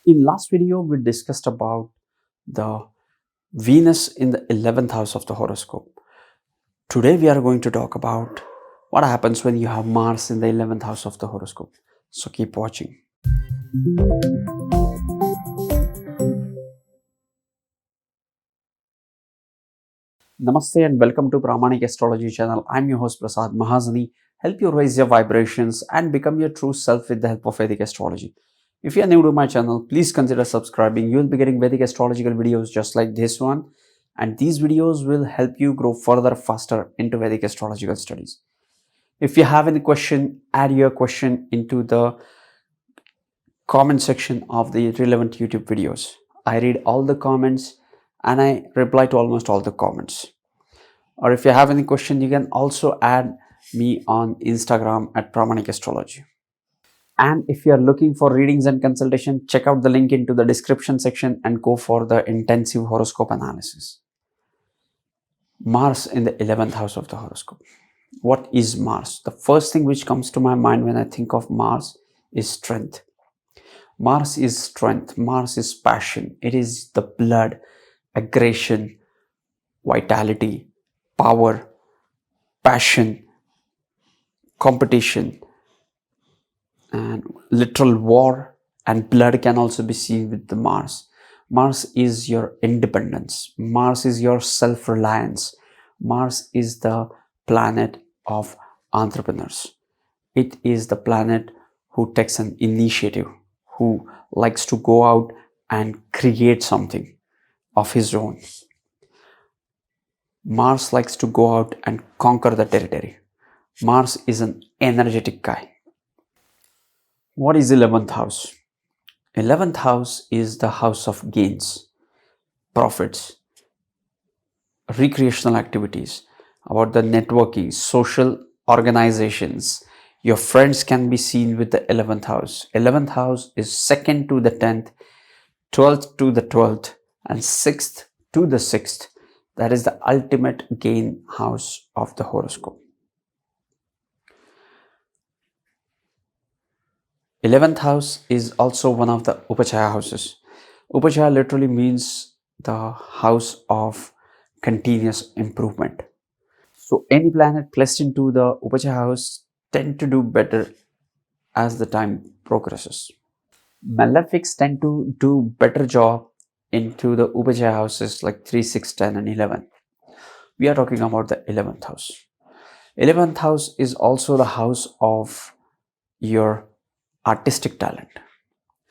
In last video, we discussed about the Venus in the 11th house of the horoscope. Today, we are going to talk about what happens when you have Mars in the 11th house of the horoscope. So keep watching. Namaste and welcome to Pramanik Astrology channel. I'm your host Prasad Mahazani. Help you raise your vibrations and become your true self with the help of Vedic Astrology. If you are new to my channel, please consider subscribing. You will be getting Vedic astrological videos just like this one. And these videos will help you grow further faster into Vedic astrological studies. If you have any question, add your question into the comment section of the relevant YouTube videos. I read all the comments and I reply to almost all the comments. Or if you have any question, you can also add me on Instagram at Pramanik Astrology. And if you are looking for readings and consultation, check out the link into the description section and go for the intensive horoscope analysis. Mars in the 11th house of the horoscope. What is Mars? The first thing which comes to my mind when I think of Mars is strength. Mars is strength. Mars is passion. It is the blood, aggression, vitality, power, passion, competition, and literal war and blood can also be seen with the Mars. Mars is your independence. Mars is your self-reliance. Mars is the planet of entrepreneurs. It is the planet who takes an initiative, who likes to go out and create something of his own. Mars likes to go out and conquer the territory. Mars is an energetic guy. What is 11th house? 11th house is the house of gains, profits, recreational activities, about the networking, social organizations. Your friends can be seen with the 11th house. 11th house is 2nd to the 10th, 12th to the 12th, and 6th to the 6th. That is the ultimate gain house of the horoscope. 11th house is also one of the Upachaya houses. Upachaya literally means the house of continuous improvement. So any planet placed into the Upachaya house tend to do better as the time progresses. Malefics tend to do better job into the Upachaya houses like 3, 6, 10 and 11. We are talking about the 11th house. 11th house is also the house of your artistic talent.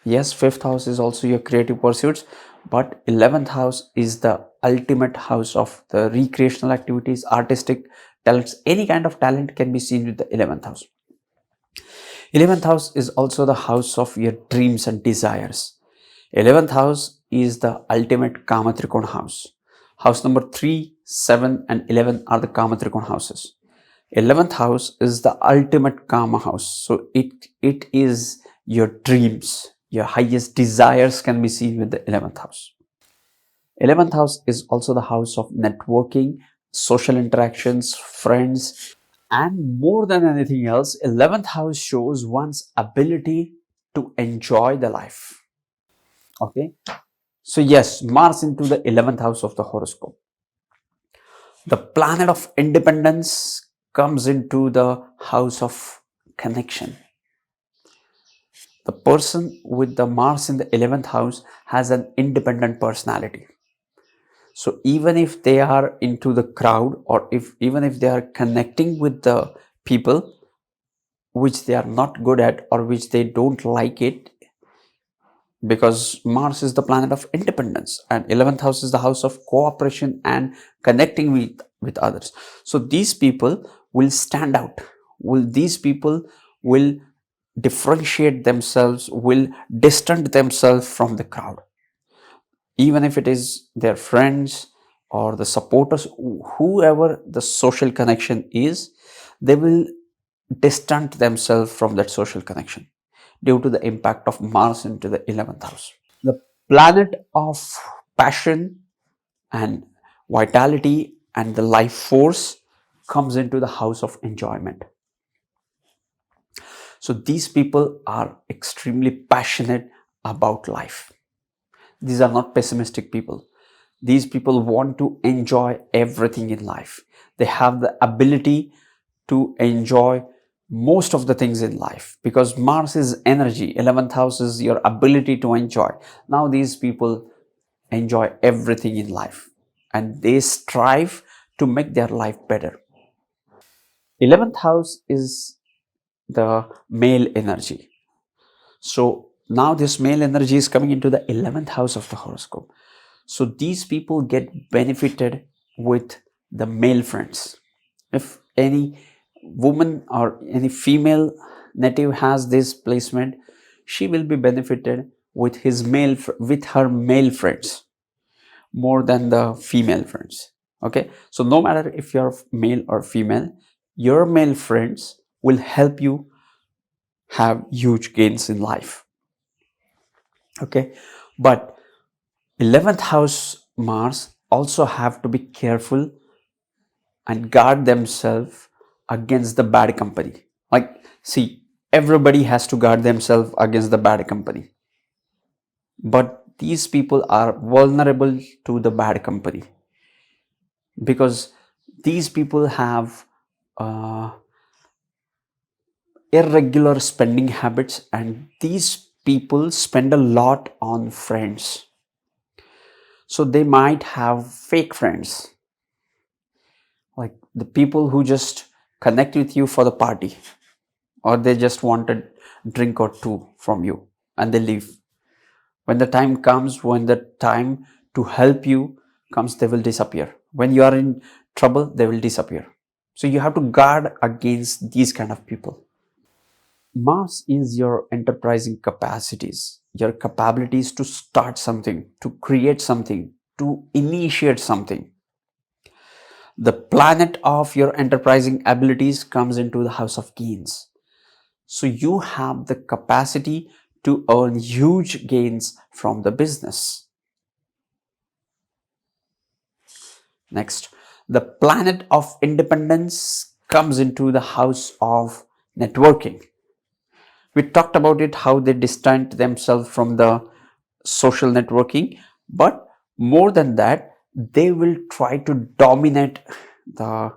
Yes, 5th house is also your creative pursuits, but 11th house is the ultimate house of the recreational activities, artistic talents. Any kind of talent can be seen with the 11th house. 11th house is also the house of your dreams and desires. 11th house is the ultimate Kama Trikona house. House number 3, 7 and 11 are the Kama Trikona houses. 11th house is the ultimate Kama house. So it is your dreams, your highest desires can be seen with the 11th house. 11th house is also the house of networking, social interactions, friends, and more than anything else, 11th house shows one's ability to enjoy the life. Okay. So yes, Mars into the 11th house of the horoscope. The planet of independence comes into the house of connection. The person with the Mars in the 11th house has an independent personality. So even if they are into the crowd, or even if they are connecting with the people which they are not good at or which they don't like it, because Mars is the planet of independence and 11th house is the house of cooperation and connecting with others. So these people will stand out. These people will differentiate themselves, will distance themselves from the crowd. Even if it is their friends or the supporters, whoever the social connection is, they will distance themselves from that social connection due to the impact of Mars into the 11th house. The planet of passion and vitality and the life force comes into the house of enjoyment. So these people are extremely passionate about life. These are not pessimistic people. These people want to enjoy everything in life. They have the ability to enjoy most of the things in life because Mars is energy. 11th house is your ability to enjoy. Now, these people enjoy everything in life and they strive to make their life better. 11th house is the male energy. So now this male energy is coming into the 11th house of the horoscope. So these people get benefited with the male friends. If any woman or any female native has this placement, she will be benefited with with her male friends more than the female friends. Okay, so no matter if you're male or female, your male friends will help you have huge gains in life. Okay, but 11th house Mars also have to be careful and guard themselves against the bad company. Like, see, everybody has to guard themselves against the bad company, but these people are vulnerable to the bad company because these people have uh, irregular spending habits, and these people spend a lot on friends. So they might have fake friends, like the people who just connect with you for the party, or they just want a drink or two from you and they leave. When the time comes, when the time to help you comes, they will disappear. When you are in trouble, they will disappear. So you have to guard against these kind of people. Mars is your enterprising capacities, your capabilities to start something, to create something, to initiate something. The planet of your enterprising abilities comes into the house of gains. So you have the capacity to earn huge gains from the business. Next, the planet of independence comes into the house of networking. We talked about it, how they distance themselves from the social networking, but more than that, they will try to dominate the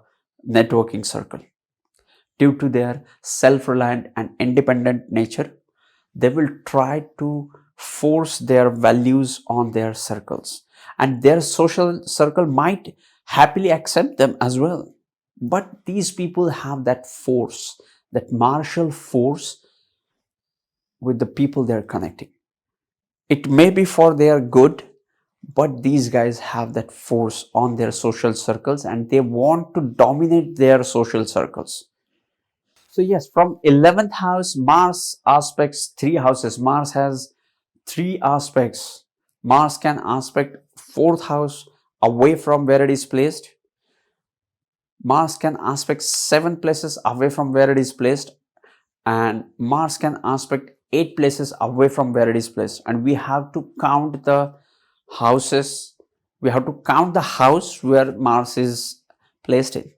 networking circle. Due to their self-reliant and independent nature, they will try to force their values on their circles, and their social circle might happily accept them as well. But these people have that force, that martial force with the people they're connecting. It may be for their good, but these guys have that force on their social circles and they want to dominate their social circles. So yes, from 11th house, Mars aspects three houses. Mars has three aspects. Mars can aspect fourth house away from where it is placed. Mars can aspect 7 places away from where it is placed, and Mars can aspect 8 places away from where it is placed. And we have to count the houses. We have to count the house where Mars is placed in.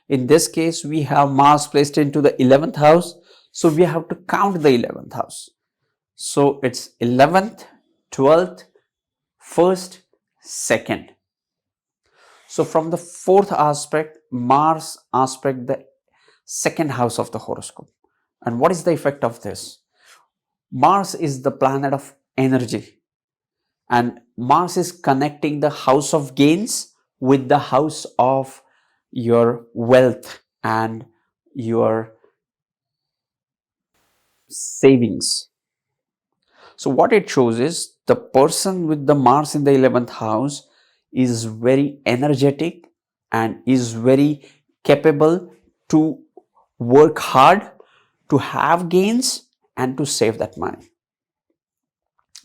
In this case, we have Mars placed into the 11th house. So we have to count the 11th house. So it's 11th, 12th, 1st, 2nd. So from the fourth aspect, Mars aspect the second house of the horoscope. And what is the effect of this? Mars is the planet of energy, and Mars is connecting the house of gains with the house of your wealth and your savings. So what it shows is the person with the Mars in the 11th house is very energetic and is very capable to work hard, to have gains and to save that money.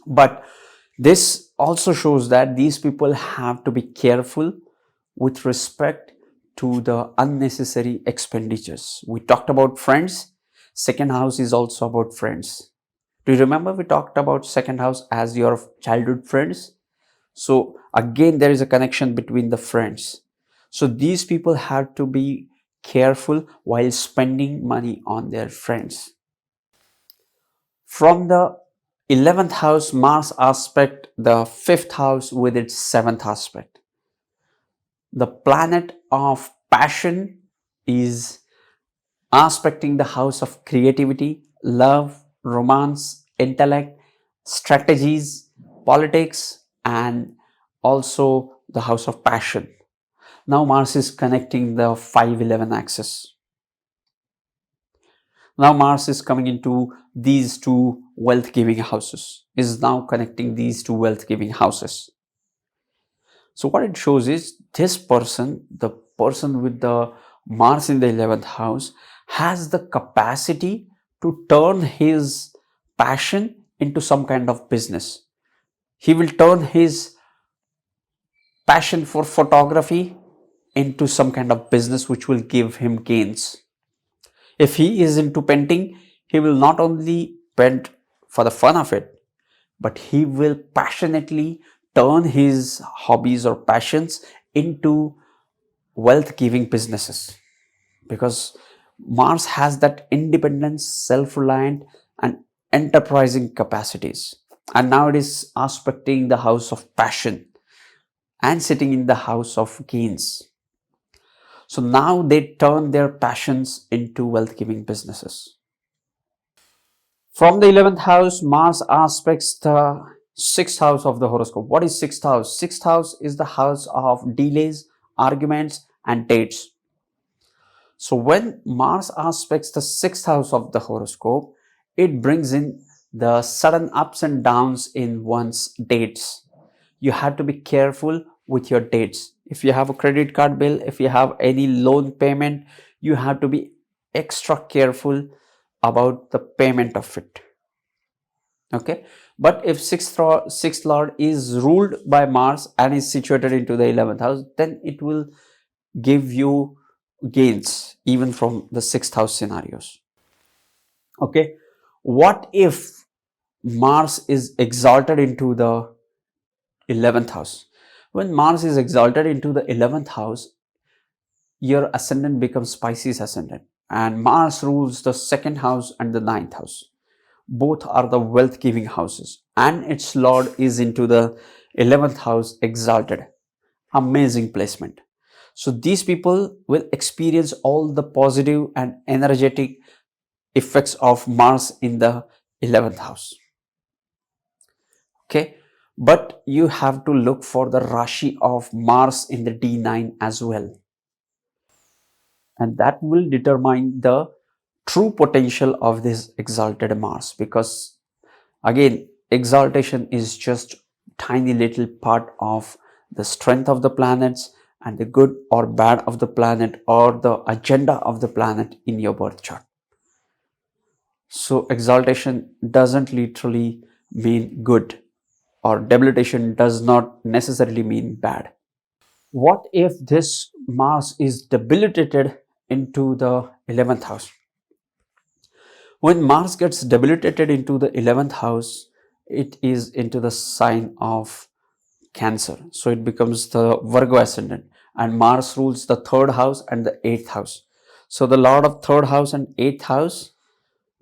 But this also shows that these people have to be careful with respect to the unnecessary expenditures. We talked about friends. Second house is also about friends. Do you remember we talked about second house as your childhood friends? So again, there is a connection between the friends. So these people have to be careful while spending money on their friends. From the 11th house, Mars aspect the 5th house with its 7th aspect. The planet of passion is aspecting the house of creativity, love, romance, intellect, strategies, politics, and also the house of passion. Now Mars is connecting the 511 axis. Now Mars is coming into these two wealth giving houses, is now connecting these two wealth giving houses. So what it shows is this person, the person with the Mars in the 11th house, has the capacity to turn his passion into some kind of business. He will turn his passion for photography into some kind of business which will give him gains. If he is into painting, he will not only paint for the fun of it, but he will passionately turn his hobbies or passions into wealth giving businesses, because Mars has that independence, self reliant, and enterprising capacities. And now it is aspecting the house of passion and sitting in the house of gains. So now they turn their passions into wealth giving businesses. From the 11th house, Mars aspects the 6th house of the horoscope. What is 6th house? 6th house is the house of delays, arguments, and dates. So when Mars aspects the 6th house of the horoscope, it brings in the sudden ups and downs in one's dates. You have to be careful with your dates. If you have a credit card bill, if you have any loan payment, you have to be extra careful about the payment of it. Okay, but if sixth lord is ruled by Mars and is situated into the 11th house, then it will give you gains even from the 6th house scenarios. Okay, what if Mars is exalted into the 11th house? When Mars is exalted into the 11th house, your ascendant becomes Pisces ascendant, and Mars rules the 2nd house and the 9th house. Both are the wealth giving houses, and its lord is into the 11th house exalted. Amazing placement. So these people will experience all the positive and energetic effects of Mars in the 11th house. Okay, but you have to look for the Rashi of Mars in the D9 as well, and that will determine the true potential of this exalted Mars, because again, exaltation is just tiny little part of the strength of the planets and the good or bad of the planet or the agenda of the planet in your birth chart. So exaltation doesn't literally mean good, or debilitation does not necessarily mean bad. What if this Mars is debilitated into the 11th house? When Mars gets debilitated into the 11th house, it is into the sign of Cancer. So it becomes the Virgo ascendant, and Mars rules the 3rd house and the 8th house. So the lord of 3rd house and 8th house,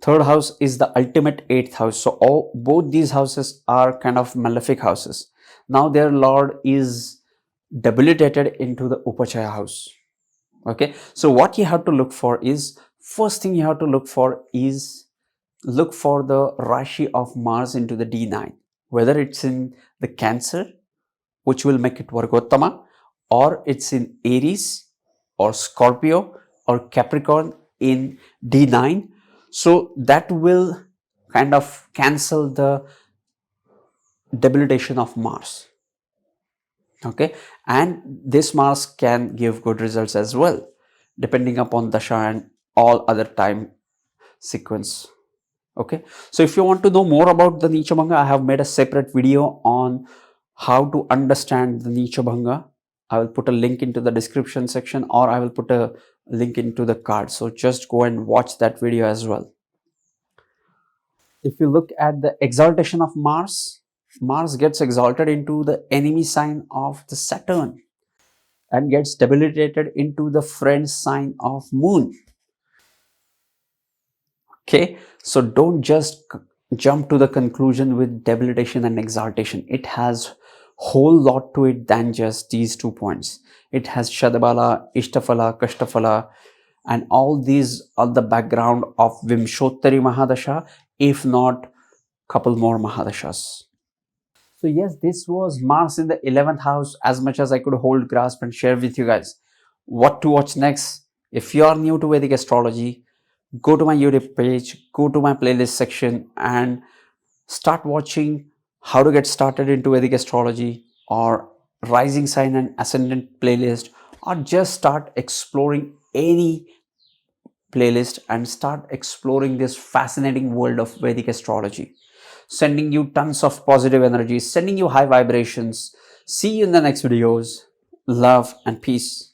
3rd house is the ultimate 8th house. So both these houses are kind of malefic houses. Now their lord is debilitated into the Upachaya house. Okay, so what you have to look for is, first thing you have to look for is, look for the Rashi of Mars into the D9, whether it's in the Cancer, which will make it Vargottama, or it's in Aries or Scorpio or Capricorn in D9. So that will kind of cancel the debilitation of Mars. Okay, and this Mars can give good results as well, depending upon Dasha and all other time sequence. Okay, so if you want to know more about the Nicha Bhanga, I have made a separate video on how to understand the Nicha Bhanga. I will put a link into the description section, or I will put a link into the card. So just go and watch that video as well. If you look at the exaltation of Mars, Mars gets exalted into the enemy sign of the Saturn and gets debilitated into the friend sign of Moon. Okay, so don't just jump to the conclusion with debilitation and exaltation. It has whole lot to it than just these 2 points. It has Shadabala, Ishtafala, Kashtafala, and all these are the background of Vimshottari Mahadasha, if not couple more Mahadashas. So yes, this was Mars in the 11th house, as much as I could hold, grasp and share with you guys. What to watch next? If you are new to Vedic astrology, go to my YouTube page, go to my playlist section and start watching how to get started into Vedic astrology or rising sign and ascendant playlist, or just start exploring any playlist and start exploring this fascinating world of Vedic astrology. Sending you tons of positive energy, sending you high vibrations. See you in the next videos. Love and peace.